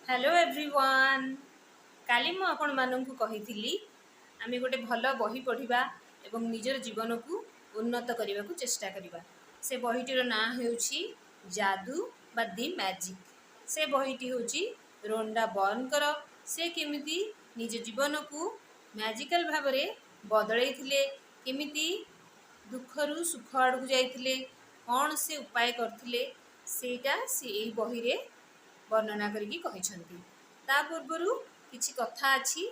Hello everyone. काली मु आपण माननकु कहिथिली आमे गोटे भल बही पढ़िबा एवं निजर जीवन को उन्नत करने को चेष्टा करिबा। से बहीटीर ना हेउछि जादू बा दी मैजिक। से बहीटी होछि रोंडा बर्नकर से केमिति निज जीवन को मैजिकल भाव में बदलैथिले, केमिति दुखरु सुख आड़ को जाइथिले, कौन से उपाय करथिले सेटा से एई बही रे वर्णना करिकी कहिसंती। ता पूर्वरु किछि कथा अछि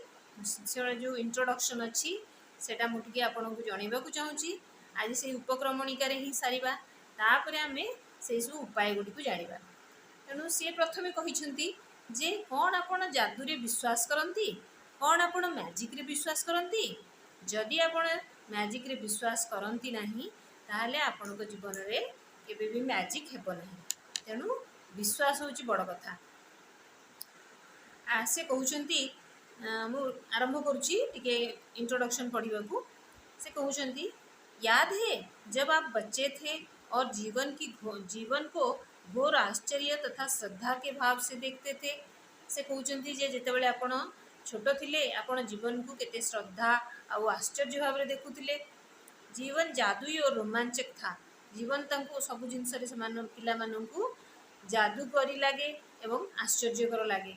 से जो इंट्रोडक्शन अछि सेटा मु टिके आपनको जणैबाकू चाहूछि। आज से उपक्रमणिका रे ही सारिबा, तापरे आमे से सब उपाय गुडी को जानिबा। तेणु सी प्रथमे कहिसंती जे कौन आपण जादू रे विश्वास करंती, कौन आपण मैजिक रे विश्वास करंती। जदि आपण मैजिक रे विश्वास करंती नाही ताहले आपनको जीवन रे केबे भी मैजिक हेबो नाही। तेणु विश्वास होची बड़ कथा। से कहउचंती मु आरंभ करुची टिके इंट्रोडक्शन पढ़िबाकू। से कहउचंती याद है जब आप बच्चे थे और जीवन को घोर आश्चर्य तथा श्रद्धा के भाव से देखते थे। से कहउचंती जे जेतेबेले आपण छोट थिले आपण जीवन को केते श्रद्धा और आश्चर्य भाव में देखुथिले। जीवन जादुई और रोमांचक था। जीवन तंको सब जिनस रे समान पिला माननकू जादू करी लागे एवं आश्चर्यकर लागे।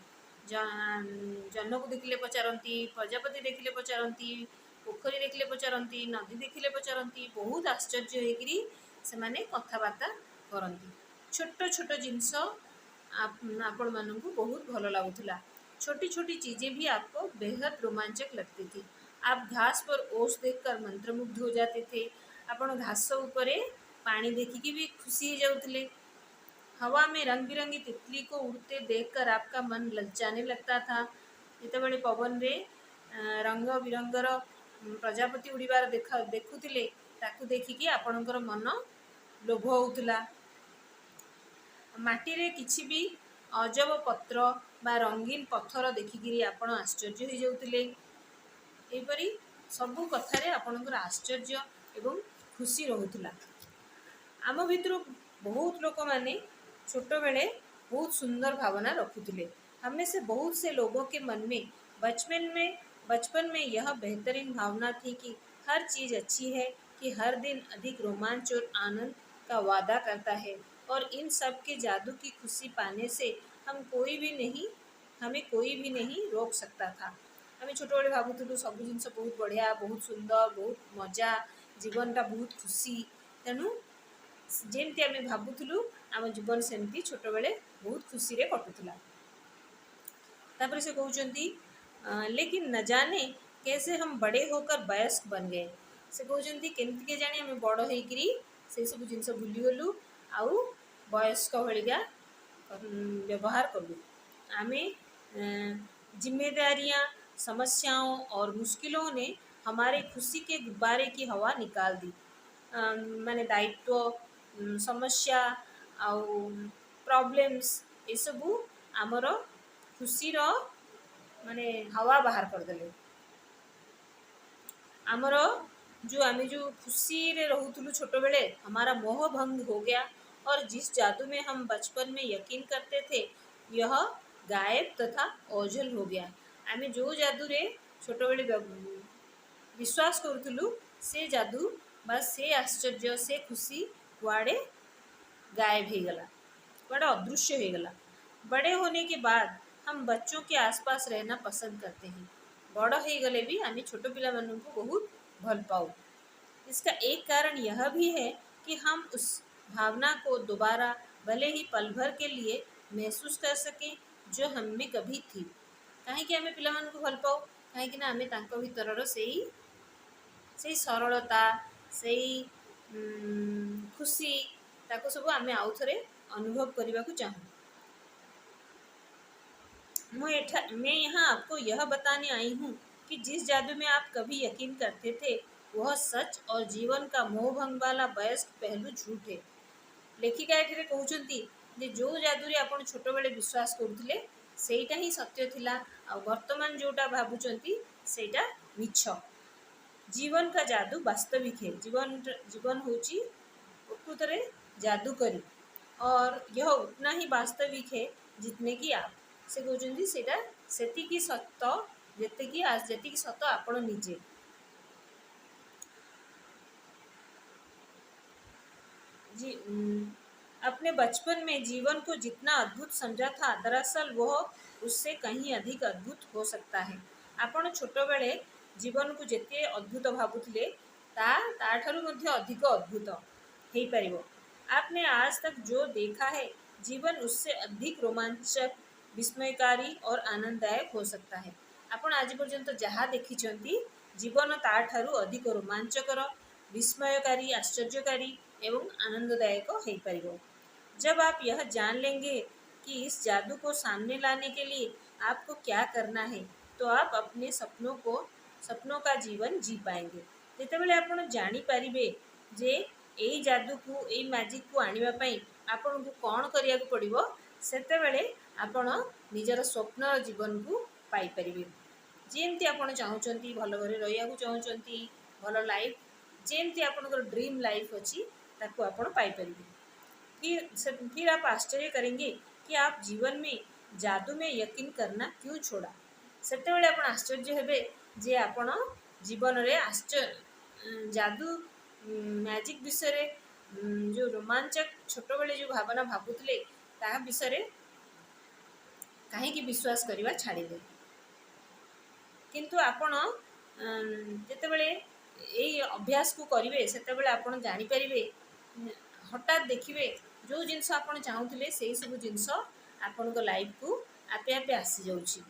जन्न को देखिले पचारती, प्रजापति देखिले पचारती, पोखरी देखिले पचारती, नदी देखिले पचारती, बहुत आश्चर्य होकरी से माने कथबार्ता करती। छोट छोट जिनस आपण माननकू बहुत भल लगुला। छोटी छोटी चीज़ें भी आपको बेहद रोमांचक लगती थी। आप घास पर ओस देखकर मंत्रमुग्ध हो जाते थे। आपण घास ऊपर पानी देखिकी भी खुशी हो जाउतले। हवा में रंग बिरंगी तितली को उड़ते देखकर आपका मन ललचाने लगता था। जितेबाला पवन रे रंग बिरंगर प्रजापति उड़ीबार देखुले ताकू देखिकी आपणकर मन लोभ होउतला। माटी रे किछि भी अजब पत्र बा रंगीन पत्थर देखिकी आपण आश्चर्य हो जाउतले। एपरी सबु कथारे आपणकर आश्चर्य एवं खुशी रहुतला। आम भितर बहुत लोक माने छोट बेले बहुत सुंदर भावना रखुले। हमें से बहुत से लोगों के मन में बचपन में यह बेहतरीन भावना थी कि हर चीज़ अच्छी है, कि हर दिन अधिक रोमांच और आनंद का वादा करता है और इन सब के जादू की खुशी पाने से हमें कोई भी नहीं रोक सकता था। आम छोट बड़े भावुलु सब जिन बहुत बढ़िया, बहुत सुंदर, बहुत मजा, जीवनटा बहुत खुशी। तेणु जेमती आम भावुलु आम जीवन सेमती छोट बेले बहुत खुशी रे कटुला। तापर से कहउचंती लेकिन न जाने कैसे हम बड़े होकर वयस्क बन गए। से कहउचंती केमती के जाने आम बड़ होइकरी से सब जिनस भूली गलु आउ वयस्क भलिका व्यवहार कलु। आमे जिम्मेदारियां, समस्याओं और मुश्किलों ने हमारे खुशी के गुब्बारे की हवा निकाल दी। माने दायित्व, समस्या आउ प्रॉब्लम्स ये सबू आमर खुशी रो माने हवा बाहर कर देले। आमर जो खुशी रे रहूथुलु छोट बेले हमारा मोह भंग हो गया और जिस जादू में हम बचपन में यकीन करते थे यह गायब तथा ओझल हो गया। आमे जो जादू रे छोट बेले विश्वास करूथुलु से जादू बा से आश्चर्य से खुशी कुआड़े गायब हो गला, बड़ा अदृश्य हो गला। बड़े होने के बाद हम बच्चों के आसपास रहना पसंद करते हैं। बड़ हो गले भी आम छोट पिला मानन को बहुत भल पाऊ। इसका एक कारण यह भी है कि हम उस भावना को दोबारा भले ही पल भर के लिए महसूस कर सकें जो हम में कभी थी। कहीं आम पिला मानन को भल पाऊ कहीं आम तांको भीतर से सरलता से खुशी ताको सब आम आउ थे अनुभव करने को चाहूँ। मैं यहाँ आपको यह बताने आई हूँ कि जिस जादू में आप कभी यकीन करते थे वह सच और जीवन का मोहभंग वाला वयस्क पहलू झूठ है। लेखिका ये कहते जे जो जादू रे आपण छोट बेले विश्वास करुले सेटा ही सत्य थिला आ वर्तमान जोटा भावुचंती सेटा मिछ। जीवन का जादू वास्तविक है। जीवन होची प्रकृत रे जादू करी और यह उतना ही वास्तविक है जितने की आप। से कहते सेटा सेतिकी सत जेतिकी सत आपण निजे। जी अपने बचपन में जीवन को जितना अद्भुत समझा था दरअसल वह उससे कहीं अधिक अद्भुत हो सकता है। आपण छोट बेले जीवन को जेते अद्भुत भावुले ताठारु मध्य अधिक अद्भुत हो पारिबो। आपने आज तक जो देखा है जीवन उससे अधिक रोमांचक, विस्मयकारी और आनंददायक हो सकता है। आपण आज पर्यंत जहाँ देखिछंती जीवन ताठारु अधिक रोमांचकर, विस्मयकारी, आश्चर्यकारी एवं आनंददायक हो पारिबो। जब आप यह जान लेंगे कि इस जादू को सामने लाने के लिए आपको क्या करना है, तो आप अपने सपनों का जीवन जी पाएंगे। जितेबाला आप जानी पारिबे जे यही जादू को यही मैजिक को आनिबा पई आपन को कौन करिया को पड़िबो, सेतेबेले आपण निजर स्वप्न जीवन को पाई परिबे। जेमती आपण चाहूचंती भल घरे रहिया को चाहूचंती, भल लाइफ जेमती आपनकर ड्रीम लाइफ अच्छी ताको आपण पाई परिबे। फिर आप आश्चर्य करेंगे कि आप जीवन में जादू में यकीन करना क्यों छोड़ा। सेतेबेले आपण आश्चर्य हेबे जे आपण जीवन रे आश्चर्य जादू मैजिक विषय जो रोमांचक छोट बेले जो भावना भावुले ता विषय कहीं विश्वास करवा छाड़िले। किंतु आपण जेतेबेले यही अभ्यास को करिवे सेतेबेले आपण जानि परिबे हठात देखिए जो जिनस आपन चाहूले से सब जिनस आपण लाइफ को आपे आपे आसी जाउछि।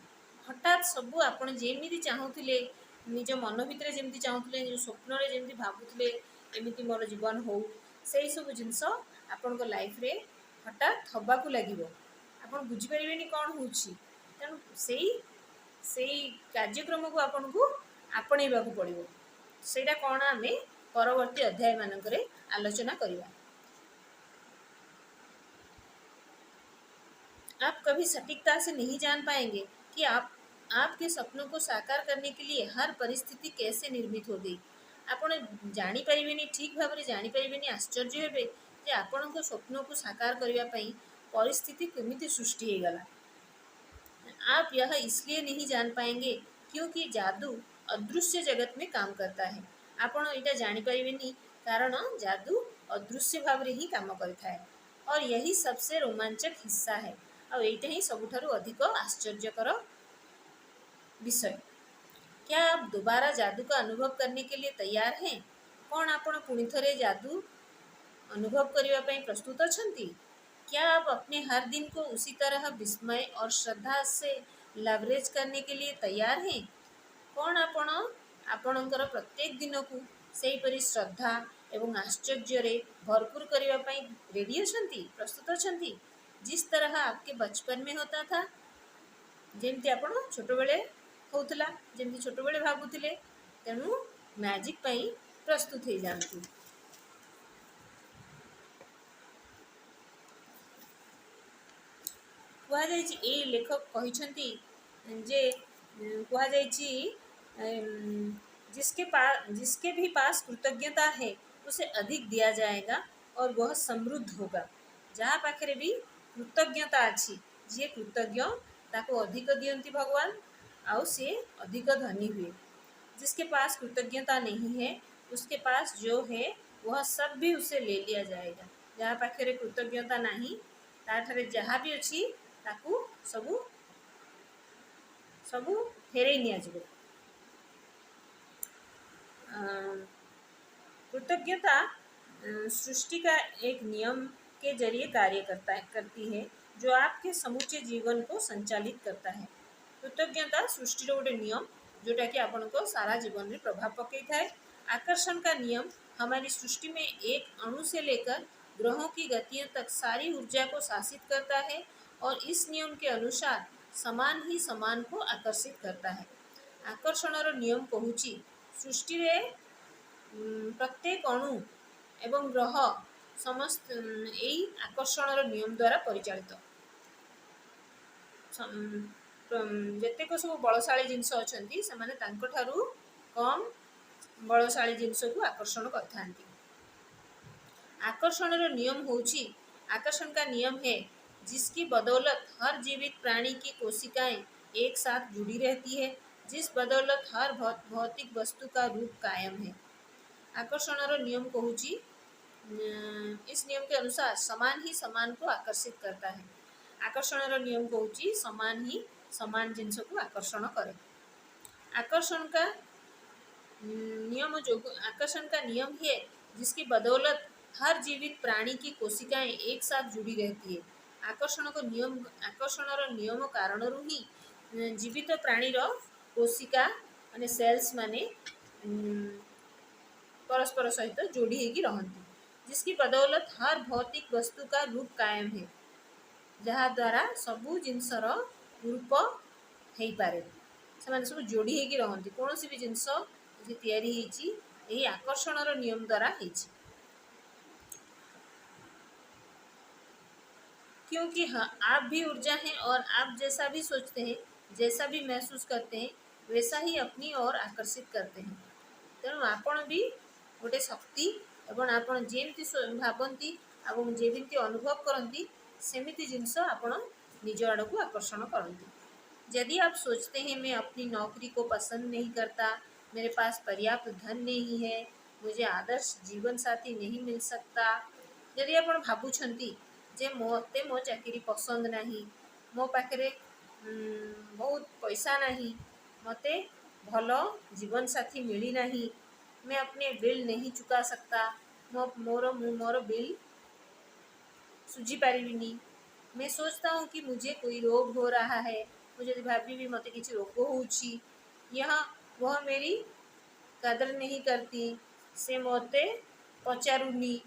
हठात सबू आपन जेमिति चाहूले निज मन भितर जेमिति चाहूले निज स्वप्न रे जेमिति भावुले एमिति मोर जीवन हो से सब जिनस आपण लाइफ रे हठात हवा को लागिवो। आपन बुझी परिबेनी कोन होछि, तेणु सेई कार्यक्रम को आपन को आपणेबा को पड़िबो। सेटा कोन आमे परवर्ती अध्याय मानकरे आलोचना करिबा। आप कभी सटीकता से नहीं जान पाएंगे कि आपके सपनों को साकार करने के लिए हर परिस्थिति कैसे निर्मित हो गई। आपण जानी परिबेनी, ठीक भाव में जानी परिबेनी, आश्चर्य हेबे जे आपण को स्वप्नों को साकार करने पई परिस्थिति केमिति सृष्टि हो गला। आप यह इसलिए नहीं जान पाएंगे क्योंकि जादू अदृश्य जगत में काम करता है। आपण इटा जानी परिबेनी कारण जादू अदृश्य भाव रे ही काम करता है और यही सबसे रोमांचक हिस्सा है और यहीटा ही सबुठारु अधिक आश्चर्यकर विषय। क्या आप दोबारा जादू का अनुभव करने के लिए तैयार हैं? कौन आपण पुणी थरे जादू अनुभव करने ପାଇଁ प्रस्तुत अछंती? क्या आप अपने हर दिन को उसी तरह विस्मय और श्रद्धा से लवरेज करने के लिए तैयार हैं? कौन आपणकर प्रत्येक दिन को सही परि श्रद्धा एवं आश्चर्य रे भरपूर करने ପାଇଁ रेडी अछंती, प्रस्तुत अछंती? जिस तरह आपके बचपन में होता था, जेमती आपण छोट बेले होतला, जेमती छोट बेले भाबुथिले, तेणु मैजिक पई प्रस्तुत हो जाती। कहा जायछि ए लेखक कहिछंती जे कहा जायछि जिसके भी पास कृतज्ञता है उसे अधिक दिया जाएगा और वह समृद्ध होगा। जहाँ पाखरे भी कृतज्ञता अच्छी, जी कृतज्ञ ताको अधिक दियंती भगवान आउ सी अधिक धनी हुए। जिसके पास कृतज्ञता नहीं है उसके पास जो है वह सब भी उसे ले लिया जाएगा। जहाँ पाखरे कृतज्ञता नहीं ताठारे जहाँ भी अच्छी ताकू सबू सबू फेरे निया जिवो। कृतज्ञता सृष्टि का एक नियम के जरिए कार्य करती है जो आपके समूचे जीवन को संचालित करता है। कृतज्ञता सृष्टि गोटे नियम जोटा कि आपण को सारा जीवन में प्रभाव पकई थाए। आकर्षण का नियम हमारी सृष्टि में एक अणु से लेकर ग्रहों की गतियों तक सारी ऊर्जा को शासित करता है और इस नियम के अनुसार समान ही समान को आकर्षित करता है। आकर्षण नियम कहूची सृष्टि रे प्रत्येक अणु एवं ग्रह समस्त यही आकर्षण नियम द्वारा परिचालित। जेतेक सब बलशाली जिनस अछंती सेमाने तांको ठारू कम बलशाली जिनस को आकर्षण करथांती। आकर्षण नियम होची, आकर्षण का नियम है जिसकी बदौलत हर जीवित प्राणी की कोशिकाएं एक साथ जुड़ी रहती है, जिस बदौलत हर भौतिक वस्तु का रूप कायम है। आकर्षण नियम कहूँ, इस नियम के अनुसार समान ही समान को आकर्षित करता है। आकर्षण नियम कहूँ समान ही समान जिनस को आकर्षण करे। आकर्षण का नियम जो आकर्षण का नियम है जिसकी बदौलत हर जीवित प्राणी की कोशिकाएं एक साथ जुड़ी रहती है। आकर्षण नियम कारण ही जीवित प्राणी कोशिका माने सेल्स माने परस्पर सहित जोड़ी होगी रहती, जिसकी बदौलत हर भौतिक वस्तु का रूप कायम है, जहाँ द्वारा सबू जिनसर रूप हो पारे। से सब जोड़ी होगी रहती, कौन सी भी जिनस तैयारी यही आकर्षण नियम द्वारा होती। क्योंकि हाँ, आप भी ऊर्जा हैं और आप जैसा भी सोचते हैं, जैसा भी महसूस करते हैं, वैसा ही अपनी ओर आकर्षित करते हैं। तेणु आपण भी गोटे शक्ति एवं आपण जेमती भावती और जेमती अनुभव करती सेमिति जिनस आपण निज आड़ को आकर्षण करती। यदि आप सोचते हैं मैं अपनी नौकरी को पसंद नहीं करता, मेरे पास पर्याप्त धन नहीं है, मुझे आदर्श जीवन साथी नहीं मिल सकता, यदि आप भावुंट जे मते मो चाकरी पसंद नहीं, मो पाखे बहुत पैसा नहीं, मते भल जीवन साथी मिली नहीं, मैं अपने बिल नहीं चुका सकता, मोर बिल सूझी पारिनी, मैं सोचता हूँ कि मुझे कोई रोग हो रहा है, मुझे भाभी भी मत किसी रोग होची, यह वह मेरी कदर नहीं करती, से मते पचारूनी,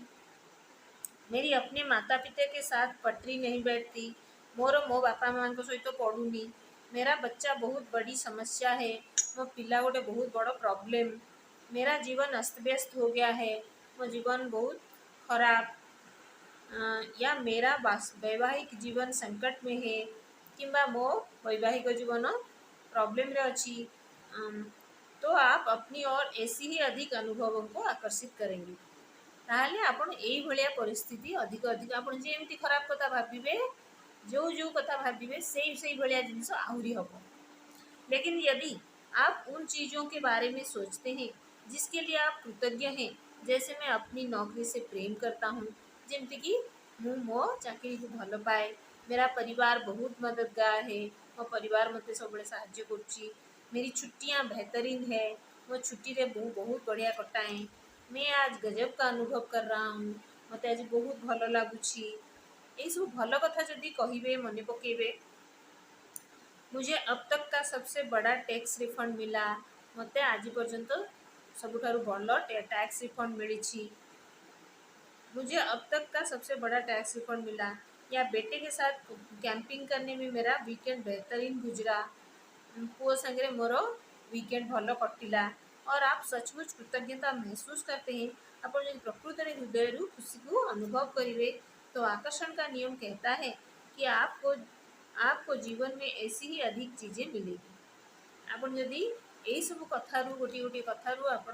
मेरी अपने माता पिता के साथ पटरी नहीं बैठती, मो बापा माँ सहित पढ़ुनी, मेरा बच्चा बहुत बड़ी समस्या है, मो पिला गोटे बहुत बड़ प्रॉब्लम, मेरा जीवन अस्त व्यस्त हो गया है, मो जीवन बहुत खराब, या मेरा वैवाहिक जीवन संकट में है, किंबा मो वैवाहिक जीवन प्रॉब्लम रे अच्छी, तो आप अपनी ओर ऐसी ही अधिक अनुभवों को आकर्षित करेंगे। ताहले आपण एई भलिया परिस्थिति अधिक अधिक आपण जेमती खराब कथा भाबिबे, जो जो कथा भाबिबे सेई भलिया जिनिस आहुरी हबो। लेकिन यदि आप उन चीज़ों के बारे में सोचते हैं जिसके लिए आप कृतज्ञ हैं, जैसे मैं अपनी नौकरी से प्रेम करता हूँ, जमती कि मो चाकरी को भल पाए, मेरा परिवार बहुत मददगार है, मो परिवार मत सब साहाଯ୍य कर, मेरी छुट्टियाँ बेहतरीन है, मो छुट्टी रे बहुत बढ़िया कटाए, मैं आज गजब का अनुभव कर रहा हूँ, मत आज बहुत भल लगुच, यही सब भल कथा जदि कहे मन पकेबे, मुझे अब तक का सबसे बड़ा टैक्स रिफंड मिला, मत आज पर्यंत सबुठारु भल टैक्स रिफंड मिली, मुझे अब तक का सबसे बड़ा टैक्स रिफंड मिला, या बेटे के साथ कैंपिंग करने में मेरा वीकेंड बेहतरीन गुजरा, पुओ संगे मोर वीकेंड भल कटिला। और आप सचमुच कृतज्ञता महसूस करते हैं, आप प्रकृत में हृदय खुशी को अनुभव करेंगे, तो आकर्षण का नियम कहता है कि आपको जीवन में ऐसी ही अधिक चीज़ें मिलेगी। आप जदि यही सब कथारू गोटे गोटे कथारू आप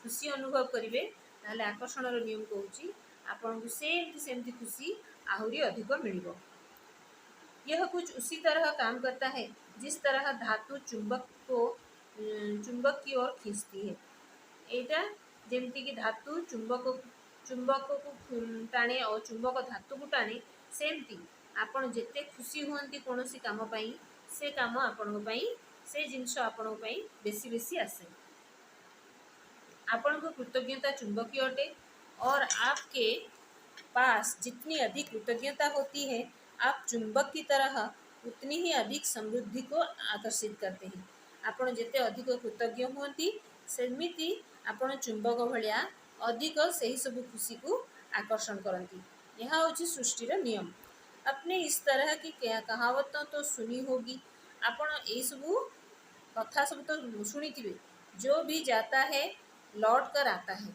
खुशी अनुभव करेंगे, ताहले आकर्षण नियम कहूँ आपन को सेमती खुशी आहुरी अधिक मिल। यह कुछ उसी तरह काम करता है जिस तरह धातु चुंबक की ओर खींचती है। एटा जेमती कि धातु चुंबक को टाणे और चुंबक धातु को टाणे, सेमती आपण जेते खुशी हुअंती कौन सी काम पाई, से काम आपण से जिनस आपण बेसी बेसी आसे। आपण को कृतज्ञता चुंबकीय अटे और आपके पास जितनी अधिक कृतज्ञता होती है, आप चुंबक की तरह उतनी ही अधिक समृद्धि को आकर्षित करते हैं। आपण जिते अधिक कृतज्ञ हुअंती सेमिति आपण चुंबक भलिया अधिक सही सब खुशी को आकर्षण करती। यह होची सृष्टिर नियम। अपने इस तरह की कहावत तो सुनी होगी, आपण यही सब कथा सब तो शुणी थे, जो भी जाता है लौट कर आता है,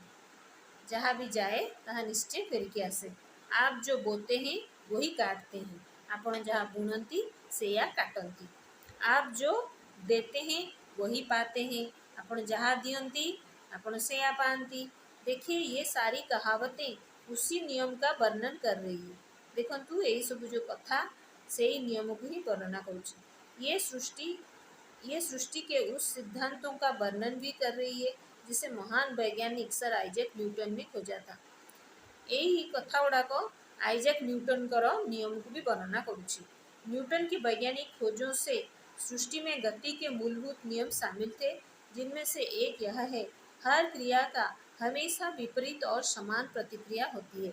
जहाँ भी जाए तहाँ निश्चय फेर के आसे। आप जो बोते हैं वही काटते हैं, आपण जहाँ बुनती से या काटती, आप जो देते हैं वही पाते हैं, आपण जहाँ दियंती आपण से या पाती। देखिए ये सारी कहावतें उसी नियम का वर्णन कर रही है। देखंतु यही सब जो कथा से ही नियम को ही वर्णना करुँच। ये सृष्टि के उस सिद्धांतों का वर्णन भी कर रही है जिसे महान वैज्ञानिक सर आइजैक न्यूटन ने खोजा था। यही कथा गुड़ाक आइजैक न्यूटन नियम को भी वर्णना करुँच। न्यूटन की वैज्ञानिक खोजों से सृष्टि में गति के मूलभूत नियम शामिल थे, जिनमें से एक यह है, हर क्रिया का हमेशा विपरीत और समान प्रतिक्रिया होती है।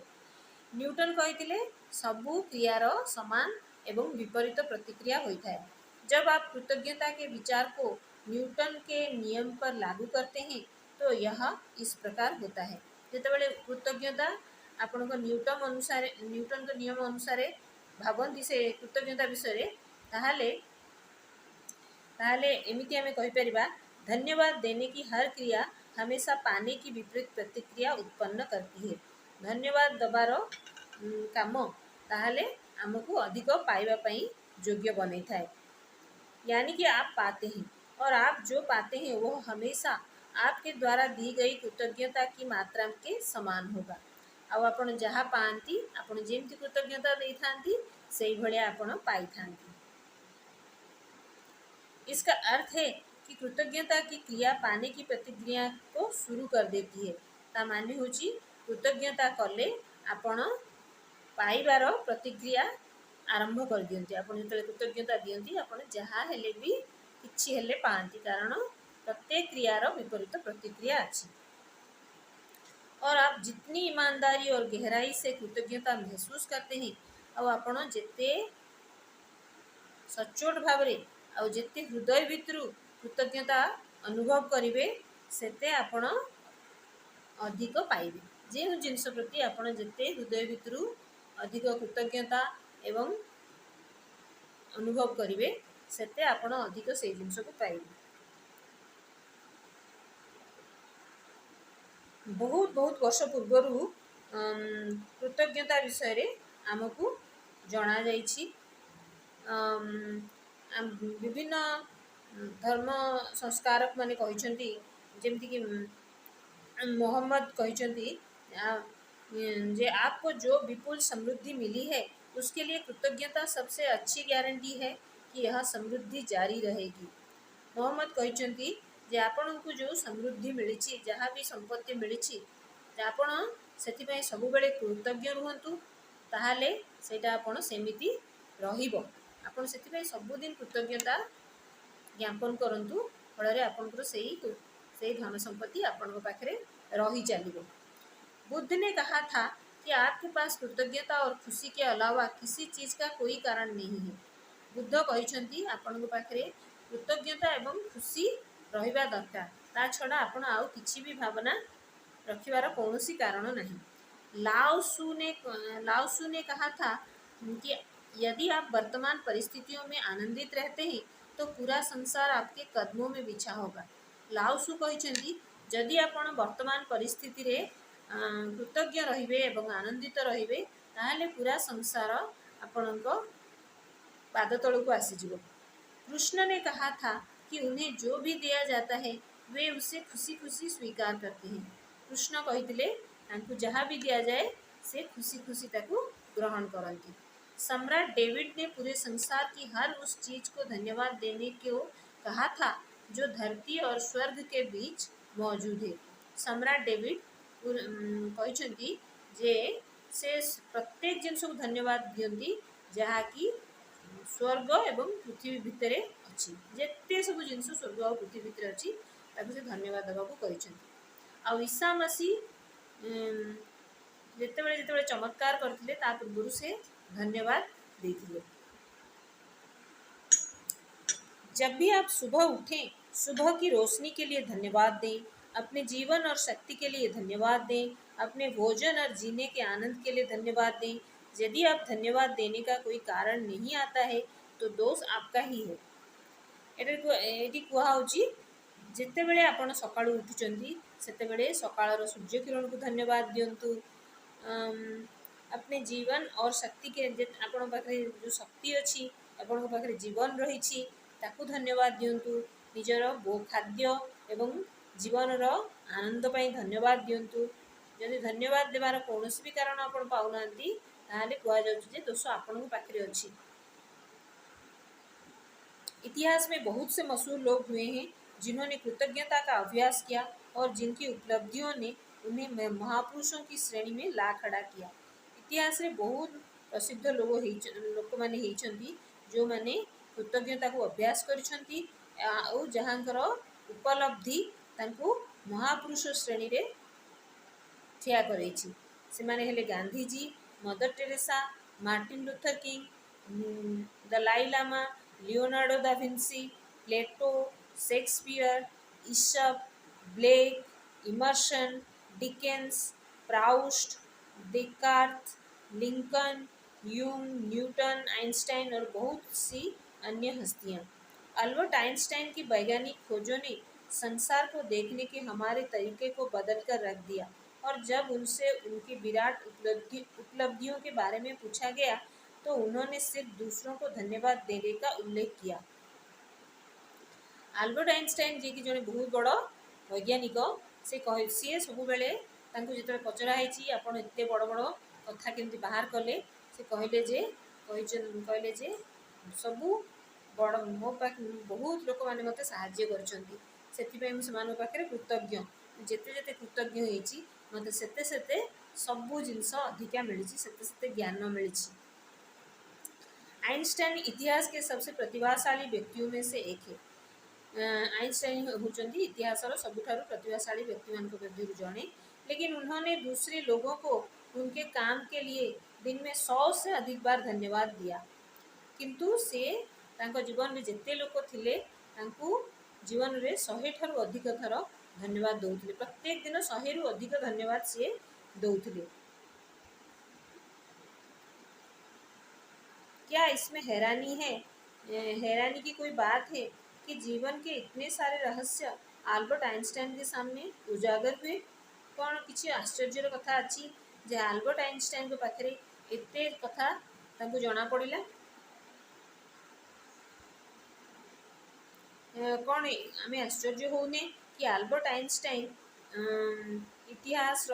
न्यूटन कहते सबू क्रियार समान एवं विपरीत प्रतिक्रिया होता है। जब आप कृतज्ञता के विचार को न्यूटन के नियम पर लागू करते हैं तो यह इस प्रकार होता है। जितेबाला कृतज्ञता आपण न्यूटन के नियम अनुसार भावती से कृतज्ञता विषय ताहले एमिति आमे कहि परिबा, धन्यवाद देने की हर क्रिया हमेशा पाने की विपरीत प्रतिक्रिया उत्पन्न करती है। धन्यवाद दबार काम ताहले आमको अधिक पाइबा पई योग्य बनै थाए। यानी कि आप पाते हैं और आप जो पाते हैं वो हमेशा आपके द्वारा दी गई कृतज्ञता की मात्रा के समान होगा। आउ आपण जहाँ पाती आपण जेमती कृतज्ञता दे थांती सेही भलिया आपण पाई थांती। इसका अर्थ है कि कृतज्ञता की क्रिया पाने की प्रतिक्रिया को शुरू कर देती है। ता माने होची कृतज्ञता कले आपण पाइबार प्रतिक्रिया आरंभ कर दियंती। आपण जो कृतज्ञता दियंती आपण जहाँ हेले भी किछि हेले पाती, कारण प्रत्येक क्रियार विपरीत प्रतिक्रिया अच्छी। और आप जितनी ईमानदारी और गहराई से कृतज्ञता महसूस करते हैं और आपण जेते सचोट भाव और जेते हृदय भितर कृतज्ञता अनुभव करेंगे सेते आपण अधिक पाइबे। जो जिनस प्रति आपण जेते हृदय भितर अधिक कृतज्ञता एवं अनुभव करेंगे सेते आपण अधिक से जिनस को पाइबे। बहुत बहुत वर्ष पूर्वर कृतज्ञता विषय रे आमको जना जाइछि। विभिन्न धर्म संस्कारक माने कहते जमती कि मोहम्मद कहते जे आपको जो विपुल समृद्धि मिली है उसके लिए कृतज्ञता सबसे अच्छी गारंटी है कि यह समृद्धि जारी रहेगी। मोहम्मद कहते जे आपण को जो समृद्धि मिली जहाँ भी संपत्ति मिली आपण से सब बेले कृतज्ञ रुहतु, ताहले सेटा आपण सेमिति रहिबो। आपण से सबुदिन कृतज्ञता ज्ञापन करंतु, फल आपंकर से धन संपत्ति आपण पाखे रही चलो। बुद्ध ने कहा था कि आपके पास कृतज्ञता और खुशी के अलावा किसी चीज़ का कोई कारण नहीं है। बुद्ध कहते आपण पाखे कृतज्ञता एवं खुशी रहिबा दरकार, ता छड़ा आपण आउ किछि भी भावना रखिबार कौनसी कारण नहीं। लाओसू ने कहा था कि यदि आप वर्तमान परिस्थितियों में आनंदित रहते हैं तो पूरा संसार आपके कदमों में बिछा होगा। लाओसू कहते जदि आपण वर्तमान परिस्थिति रे कृतज्ञ रहिबे एवं आनंदित रहिबे ताहले पूरा संसार आपणको पाद तलू को आसीजिवो। कृष्ण ने कहा था कि उन्हें जो भी दिया जाता है वे उसे खुशी खुशी स्वीकार करते हैं। कृष्ण कहते जहाँ भी दिया जाए से खुशी खुशी ताकू ग्रहण करती। सम्राट डेविड ने पूरे संसार की हर उस चीज को धन्यवाद देने को कहा था जो धरती और स्वर्ग के बीच मौजूद है। सम्राट डेविड कहते जे से प्रत्येक जिनस को धन्यवाद दियंती जहाँ कि स्वर्ग एवं पृथ्वी भितर अच्छी। जेते सब जिनस स्वर्ग और पृथ्वी भितर अच्छी ताकू से धन्यवाद देवा को। आ ईसा मसीह जितेबाला जितेबाला चमत्कार करते पूर्व से धन्यवाद देते। जब भी आप सुबह उठें, सुबह की रोशनी के लिए धन्यवाद दें, अपने जीवन और शक्ति के लिए धन्यवाद दें, अपने भोजन और जीने के आनंद के लिए धन्यवाद दें। यदि आप धन्यवाद देने का कोई कारण नहीं आता है तो दोष आपका ही है। ये कहुच्छी जितेबाला आपण सकाळु उठुचंती सेतेबेले सकाळर सूर्य किरण को धन्यवाद दियंतु। अपने जीवन और शक्ति के आपण पाखे जो शक्ति अच्छी आपण पाखे जीवन रही ताकू धन्यवाद दियंतु। निजर खाद्य एवं जीवन आनंद पाई धन्यवाद दियंतु। यदि धन्यवाद देवार कौन भी कारण आपण पाउना ताहले कुआ जाउछि जे दोष आपनक पाखरे अछि। इतिहास में बहुत से मशहूर लोग हुए हैं जिन्होंने कृतज्ञता का अभ्यास किया और जिनकी उपलब्धियों ने उन्हें महापुरुषों की श्रेणी में ला खड़ा किया। इतिहास में बहुत प्रसिद्ध लोक माने हेइचंती जो माने कृतज्ञता को अभ्यास करिसंती और जहांकर उपलब्धि तांको महापुरुष श्रेणी रे ठिया करैछि। सेमाने हेले Gandhiji, Mother Teresa, Martin Luther King, Dalai Lama, Leonardo da Vinci, Plato, Shakespeare, Aesop, Blake, Emerson, Dickens, Proust, Descartes, Lincoln, Jung, Newton, Einstein और बहुत सी अन्य हस्तियां। अल्बर्ट आइंस्टाइन की वैज्ञानिक खोजों ने संसार को देखने के हमारे तरीके को बदल कर रख दिया और जब उनसे उनकी विराट उपलब्धियों के बारे में पूछा गया तो उन्होंने सिर्फ दूसरों को धन्यवाद देने का उल्लेख किया। आल्बर्ट आइंस्टाइन जी की जड़े बहुत बड़ वैज्ञानिक सी सब बेले जो पचरा आपड़ एत बड़ बड़ कथा केमती बाहर कले से कहले जे सबू बड़ मो बहुत लोक मैंने मत साहाଯ୍य कर पाखे कृतज्ञ जिते जिते कृतज्ञ होती मत सेते सबू जिनस अधिका मिली सेते ज्ञान मिली। आइंस्टाइन इतिहास के सबसे प्रतिभाशाली व्यक्तियों में से एक है। आइंस्टाइन होचंदी इतिहास सबुठारु प्रतिभाशाली व्यक्ति मान मध्य जड़े, लेकिन उन्होंने दूसरे लोगों को उनके काम के लिए दिन में 100 से अधिक बार धन्यवाद दिया। किंतु से तांको जीवन में जिते लोक थिले तांको जीवन में 100 ठारू अधिक थर धन्यवाद दौले। प्रत्येक दिन 100 रु अधिक धन्यवाद सी दौले। क्या इसमें हैरानी है? हैरानी की कोई बात है कि जीवन के इतने सारे रहस्य आल्बर्ट आइंस्टाइन के सामने उजागर हुए? कौन किसी आश्चर्यर कथा अच्छी जे आल्बर्ट आइंस्टाइन के पाखे एते कथा तांको जना पड़िला? कौन आम आश्चर्य होने कि आल्बर्ट आइंस्टाइन इतिहास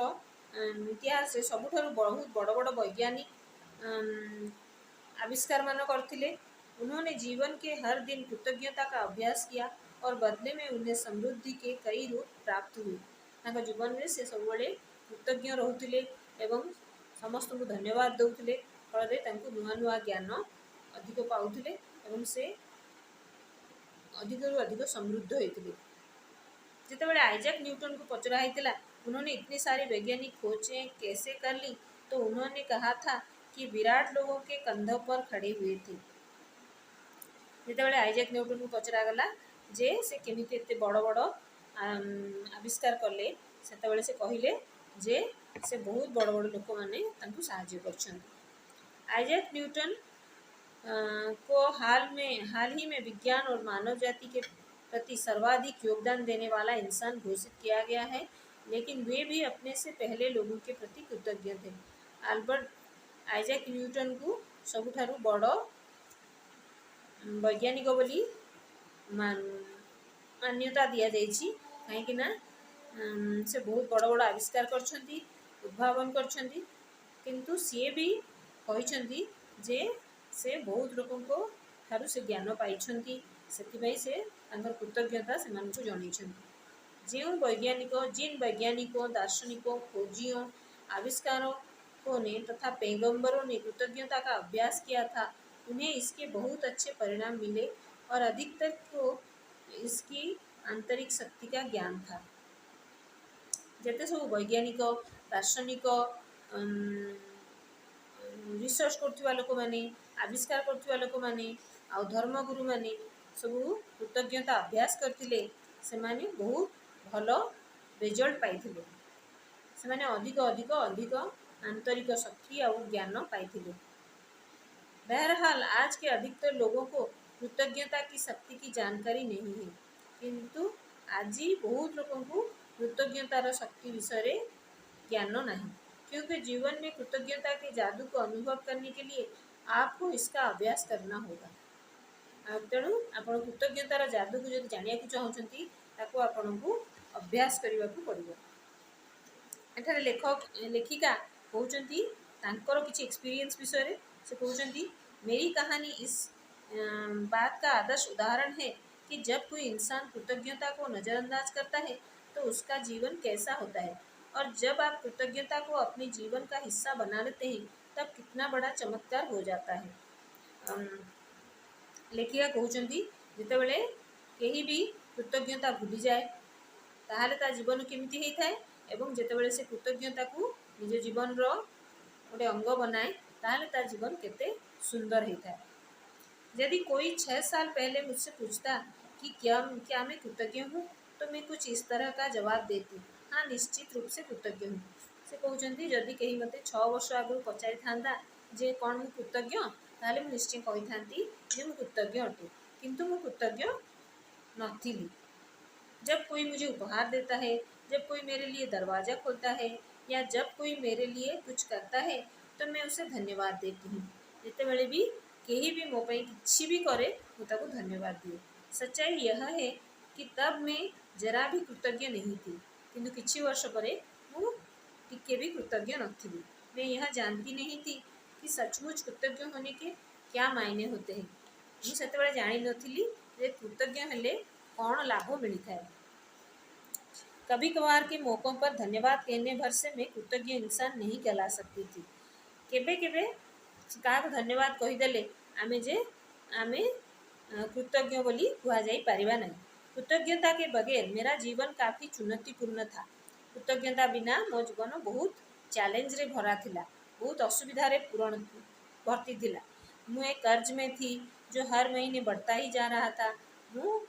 सबुठारु बहुत बड़ बड़ वैज्ञानिक आविष्कार मान करथिले। उन्होंने जीवन के हर दिन कृतज्ञता का अभ्यास किया और बदले में उन्हें समृद्धि के कई रूप प्राप्त हुए। तांको जीवन में से सब बड़े कृतज्ञ रहउथिले एवं समस्त को धन्यवाद दउथिले फल नुआ नुआ ज्ञान अधिक पाउथिले एवं से अधिक रु अधिक समृद्ध होते। जितेबाला आइजैक न्यूटन को पचरा होता उन्होंने इतनी सारी वैज्ञानिक खोजें कैसे कर ली तो उन्होंने कहा था कि विराट लोगों के कंधों पर खड़े हुए थे। जितेबाला आइजैक न्यूटन को पचरा गला जे से केमिति एते बड़ बड़ आविष्कार कले सेतेबाला से कहले जे से बहुत बड़ बड़ लोक माने तांको सहायता करछन्ति। आइजैक न्यूटन को हाल ही में विज्ञान और मानव जाति के प्रति सर्वाधिक योगदान देने वाला इंसान घोषित किया गया है, लेकिन वे भी अपने से पहले लोगों के प्रति कृतज्ञ थे। आइजैक न्यूटन को सबुठारु बड़ वैज्ञानिक बोली मान्यता दिया जाइछि कहीं ना से बहुत बड़ बड़ आविष्कार करछन्ति उद्भावन करछन्ति किंतु सी भी कहछन्ति जे से बहुत लोगों को ठारू से ज्ञान पाई से कृतज्ञता से जिन वैज्ञानिकों दार्शनिकों खोजियों आविष्कारों ने तथा पैगंबरों ने कृतज्ञता का अभ्यास किया था उन्हें इसके बहुत अच्छे परिणाम मिले और अधिकतर को इसकी आंतरिक शक्ति का ज्ञान था। जिते सब वैज्ञानिक दार्शनिक रिसर्च करथिबा लोक माने आविष्कार करथिबा लोक माने आ धर्मगुरु माने सब कृतज्ञता अभ्यास करथिले से माने बहुत भलो रिजल्ट पाइथिले से माने अधिक अधिक अधिक आंतरिक शक्ति और ज्ञान पाइथिले। बहरहाल आज के अधिकतर लोगों को कृतज्ञता की शक्ति की जानकारी नहीं है, किंतु आज बहुत लोगों को कृतज्ञतार शक्ति विषय ज्ञान नहीं, क्योंकि जीवन में कृतज्ञता के जादू को अनुभव करने के लिए आपको इसका अभ्यास करना होगा। तेणु आप कृतज्ञतार जादू को जब जाना चाहते ताको आपन को अभ्यास करने को पड़ो। एठारे लेखिका कहते तांकर किसी एक्सपीरियंस विषय से कहते मेरी कहानी इस बात का आदर्श उदाहरण है कि जब कोई इंसान कृतज्ञता को नज़रअंदाज करता है तो उसका जीवन कैसा होता है, और जब आप कृतज्ञता को अपने जीवन का हिस्सा बना लेते हैं तब कितना बड़ा चमत्कार हो जाता है। अम, लेखिका कहते जितेबले कहीं भी कृतज्ञता भूली जाए ताहले ता जीवन केमिति होता है, एवं जितेबले से कृतज्ञता को निज जीवन रो गोटे अंग बनाए ताहले ता जीवन केते सुंदर होता है। यदि कोई 6 साल पहले मुझसे पूछता कि क्या मैं कृतज्ञ हूँ तो मैं कुछ इस तरह का जवाब देती, हाँ निश्चित रूप से कृतज्ञ हूँ। से कहते जदि कहीं मत 6 वर्ष आगु पचारि था जे कौन मु कृतज्ञ ताहले मैं निश्चय कही था जे मु कृतज्ञ अटे, किंतु मु कृतज्ञ नथिली। जब कोई मुझे उपहार देता है, जब कोई मेरे लिए दरवाज़ा खोलता है या जब कोई मेरे लिए कुछ करता है तो मैं उसे धन्यवाद देती हूँ। जितेबले भी कहीं भी मो पाई किसी भी करे मुझे धन्यवाद दिए। सच्चाई यह है कि तब मैं जरा भी कृतज्ञ नहीं थी, किंतु किछि वर्ष पर मु टिके भी कृतज्ञ नथिली। मैं यह जानती नहीं थी कि सचमुच कृतज्ञ होने के क्या मायने होते हैं। मुझे सेतेबेले जानी नथिली जे कृतज्ञ हेले कौन लाभ मिलता है। कभी कभार के मौक़ों पर धन्यवाद कहने भर से मैं कृतज्ञ इंसान नहीं कहला सकती थी। केबे केबे क्या धन्यवाद कहीदेले आमे जे आमे कृतज्ञ बोली कह जापरिबा नहीं। कृतज्ञता के बगैर मेरा जीवन काफ़ी चुनौतीपूर्ण था। कृतज्ञता बिना मो जीवन बहुत चैलेंज रे भरा थिला, बहुत असुविधा रे पूर्ण भर्ती थिला। मु एक कर्ज में थी जो हर महीने बढ़ता ही जा रहा था। मु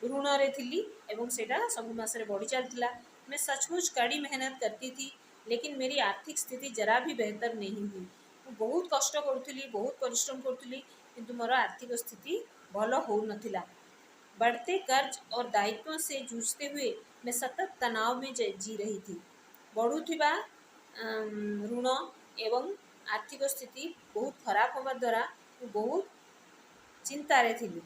ऋण रे थिली एवं सेटा सब मासरे बढ़ी चलता। मैं सचमुच कड़ी मेहनत करती थी लेकिन मेरी आर्थिक स्थिति जरा भी बेहतर नहीं हुई। मैं बहुत कष्ट करुली, बहुत परिश्रम करुली, किंतु मोर आर्थिक स्थिति भल हो नथिला। बढ़ते कर्ज और दायित्वों से जूझते हुए मैं सतत तनाव में जी रही थी। बढ़ुथिबा ऋण एवं आर्थिक स्थिति बहुत खराब होगा द्वारा बहुत चिंता रे थी।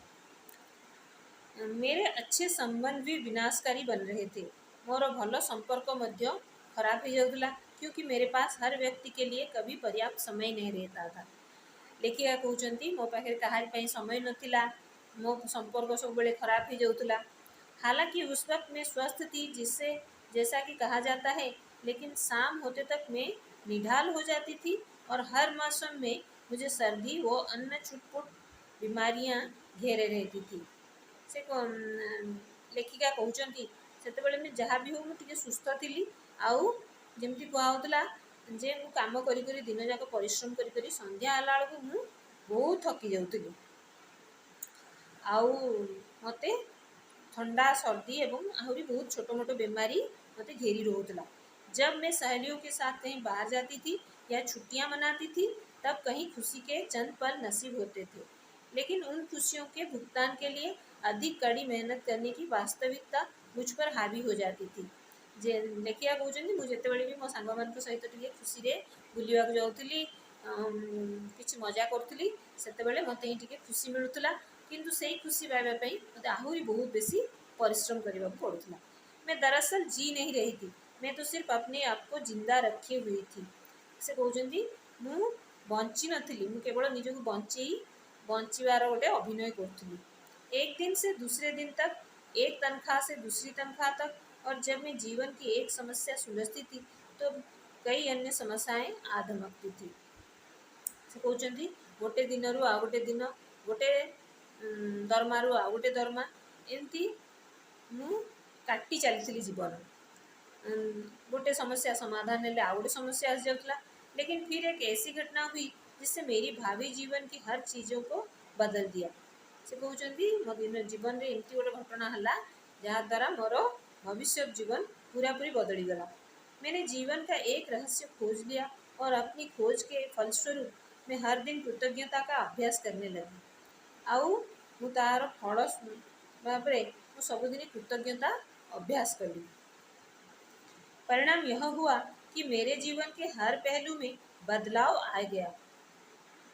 मेरे अच्छे संबंध भी विनाशकारी बन रहे थे। मोर भल संपर्क मध्य खराब हो जाता क्योंकि मेरे पास हर व्यक्ति के लिए कभी पर्याप्त समय नहीं रहता था। लेखिका कहते मो पाखे कहारी समय नथिला, मो संपर्क सब बड़े खराब हो जाता। हालांकि उस वक्त मैं स्वस्थ थी, जिससे जैसा कि कहा जाता है, लेकिन शाम होते तक मैं निढाल हो जाती थी और हर मौसम में मुझे सर्दी व अन्य छुटपुट बीमारियां घेरे रहती थी। से लेखिका कहते से मैं जहाँ भी हो मुझे सुस्थ थी। आउ जमी कहला जे मु काम करी दिन जाक परिश्रम करी संध्या आला बेलू मु बहुत थकी जाऊली। आउ मते ठंडा सर्दी एवं आहरी बहुत छोट मोट बीमारी मते घेरी रोला। जब मैं सहेलियों के साथ कहीं बाहर जाती थी या छुट्टियां मनाती थी तब कहीं खुशी के चंद पल नसीब होते थे, लेकिन उन खुशियों के भुगतान के लिए अधिक कड़ी मेहनत करने की वास्तविकता मुझ पर हावी हो जाती थी। जे लेखिया कहते मुझे जितेबाला भी मो सांग मान सहित टे खुशी बुलवाक जाऊँगी, किसी मजा करी से मत ही खुशी मिलूला, किंतु से खुशी पाइबापी मत आहरी बहुत बेसी परिश्रम करने पड़ूला। मैं दरअसल जी नहीं रही थी, मैं तो सिर्फ अपने आप को जिंदा रखे हुई थी। से कहते मु बंची नी, मु केवल निजक बंचार गोटे अभिनय करी। एक दिन से दूसरे दिन तक, एक तनख्वाह से दूसरी तनख्वाह तक, और जब मैं जीवन की एक समस्या सुलझती थी तो कई अन्य समस्याएं आ धमकती थी। से कहते गोटे दिन रु आ गोटे दिन, गोटे दरमा रु आ गोटे दरमा, एमती मु काटी चली जीवन। गोटे समस्या समाधान हेले आ गोटे समस्या आस जाऊला। लेकिन फिर एक ऐसी घटना हुई जिससे मेरी भावी जीवन की हर चीज़ों को बदल दिया। से कहते मो जीवन में एमती गोटे घटना है जहाँ द्वारा मोर भविष्य जीवन पूरा पूरी बदली गला। मैंने जीवन का एक रहस्य खोज लिया और अपनी खोज के फलस्वरूप मैं हर दिन कृतज्ञता का अभ्यास करने लगी। आउ मु तार फल भाव में सबुदिन कृतज्ञता अभ्यास कली। परिणाम यह हुआ कि मेरे जीवन के हर पहलू में बदलाव आ गया।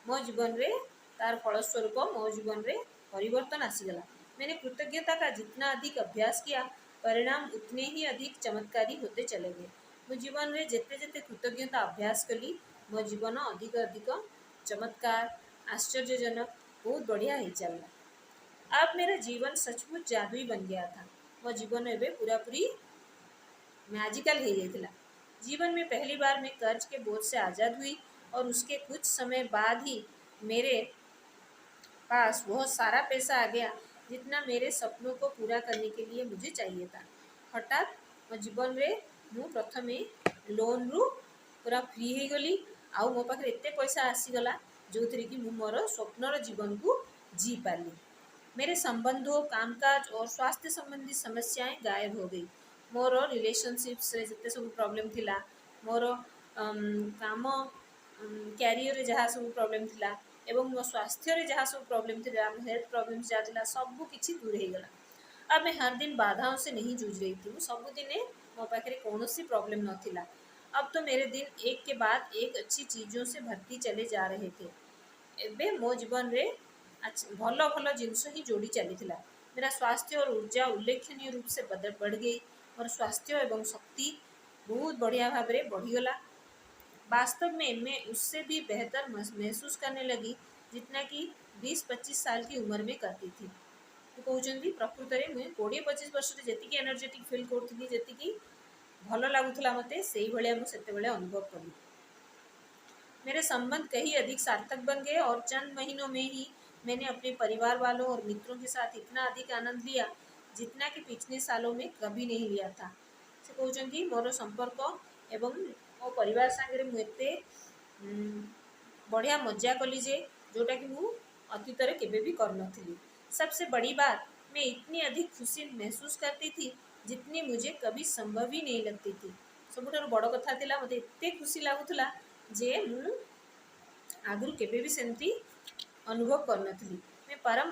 मो जीवन रे तार फलस्वरूप मो जीवन रे परिवर्तन आसीगला। मैंने कृतज्ञता का जितना अधिक अभ्यास किया, परिणाम उतने ही अधिक चमत्कारी होते चले गए। मो जीवन रे जेते जेते कृतज्ञता अभ्यास कली, मो जीवन अधिक अधिक चमत्कार आश्चर्यजनक बहुत बढ़िया ही चलला। अब मेरा जीवन सचमुच जादुई बन गया था। मो जीवन एवं पूरा पूरी मैजिकल हो जाता। जीवन में पहली बार मैं कर्ज के बोझ से आज़ाद हुई और उसके कुछ समय बाद ही मेरे पास बहुत सारा पैसा आ गया जितना मेरे सपनों को पूरा करने के लिए मुझे चाहिए था। हठात मो जीवन रे मु प्रथमे लोन रु पूरा फ्री हो गली। आउ मो पाखे एते पैसा आसीगला जो थी कि मु मोर स्वप्नर जीवन को जी पाली। मेरे संबंधों कामकाज और स्वास्थ्य संबंधी समस्याएं गायब हो गई। मोर रिलेशनशिप्स जिते सब प्रॉब्लम थिला, मोर काम कैरियर जहाँ सब प्रॉब्लम थिला एवं मो स्वास्थ्य रे जहाँ सब प्रॉब्लम थिला, हेल्थ प्रॉब्लम जहाँ थिला सब किछि दूर हो गला। अब मैं हर दिन बाधाओं से नहीं जूझ रही थी। सबुदिने मो पाखे कौन सी प्रॉब्लम नथिला। अब तो मेरे दिन एक के बाद एक अच्छी चीज़ों से भरती चले जा रहे थे। एबे मो जीवन रे भल भल जिनस ही जोड़ी चली। मेरा स्वास्थ्य और ऊर्जा उल्लेखनीय रूप से बढ़ गई। मोर स्वास्थ्य एवं शक्ति बहुत बढ़िया भाव में बढ़ीगला। वास्तव में मैं उससे भी बेहतर महसूस करने लगी जितना कि 20-25 साल की उम्र में करती थी। तो कहते प्रकृत में मुझे 20-25 वर्ष जी एनर्जेटिक फिल करी जी भल लगुला मत से मुझे अनुभव कली। मेरे संबंध कहीं अधिक सार्थक बन गए और चंद महीनों में ही मैंने अपने परिवार वालों और मित्रों के साथ इतना अधिक आनंद लिया जितना कि पिछले सालों में कभी नहीं लिया था। से कहते मोर संपर्क एवं मो परिवार सागर मुझे बढ़िया मजा कली जे जोटा कि मु अतीत में केवे भी कर नी। सबसे बड़ी बात, मैं इतनी अधिक खुशी महसूस करती थी जितनी मुझे कभी संभव ही नहीं लगती थी। सबुठारु बड़ कथा थिला मते एते खुशी लागुथला जे मु आगुरु केवे भी सेमती अनुभव कर नी। मैं परम